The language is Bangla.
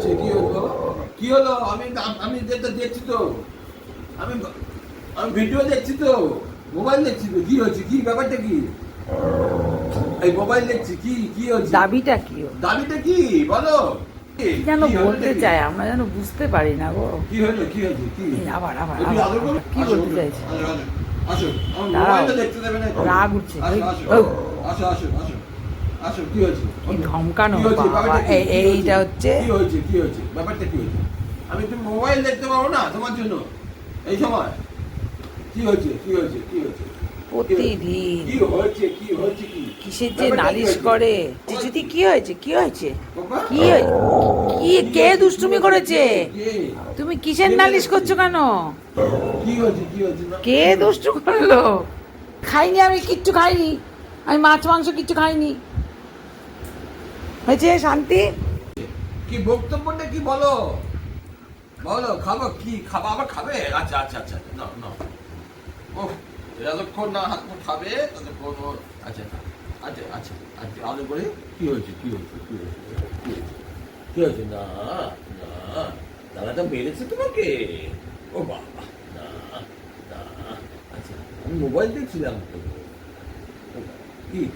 হয়েছে কি হলো? কি হলো? আমি আমি যেটা দেখছি তো, আমি আমি ভিডিও দেখছি তো, মোবাইল দেখছি তো, কি হচ্ছে? কি ব্যাপারটা কি? এই মোবাইল দেখছি, কি কি হচ্ছে? দাবিটা কি ওর? দাবিটা কি বলো? কি যেন বলতে চায়, আমরা যেন বুঝতে পারি না গো। কি হলো? কি হয়েছে? কি আবার আবার একটু আদর করো। কি আসো, বলতে চাইছে? আসো, আসো, আসো। আমার দাঁড়াও। মোবাইলটা দেখতে দেবে না? রাগ উঠছে। আসো, আসো, ও, আসো, আসো, আসো, আসো, কি হয়েছে? কি ধমকানো কি হয়েছে? বাবা। ব্যাপারটা কি? কি এইটা হয়েছে? হচ্ছে কি হয়েছে? কি হয়েছে? ব্যাপারটা কি হয়েছে? আমি একটু মোবাইল দেখতে পাবো না তোমার জন্য এই সময়? কি হয়েছে? কি হয়েছে? কি হয়েছে? প্রতিদিন কি হয়েছে? কি হয়েছে? কি কিসের যে ব্যাপারটা কি নালিশ হয়েছে? করে। চিচুতি কি হয়েছে? কি হয়েছে? বাবা? কি হয়ে- কি কে দুষ্টুমি করেছে? কে? তুমি কিসের নালিশ করছো কেন? কি হয়েছে? কি হয়েছে? কে দুষ্টু করলো? খাইনি, আমি কিচ্ছু খাইনি। আমি মাছ মাংস কিচ্ছু খাইনি। হয়েছে শান্তি? কি বক্তব্যটা কি বলো? বলো, খাবো কি? খাবো আবার খাবে? আচ্ছা, আচ্ছা, আচ্ছা, না না। ও, যতক্ষণ না হাত মুখ খাবে ততক্ষণ আচ্ছা, আচ্ছা, আচ্ছা, আচ্ছা, আলো করে কি হয়েছে? কি হয়েছে? কি হয়েছে? কি হয়েছে? কি হয়েছে? না না, দাদাটা মেরেছে তোমাকে? ও বাবা, না না, আচ্ছা, আমি মোবাইল দেখছিলাম তো। কি কি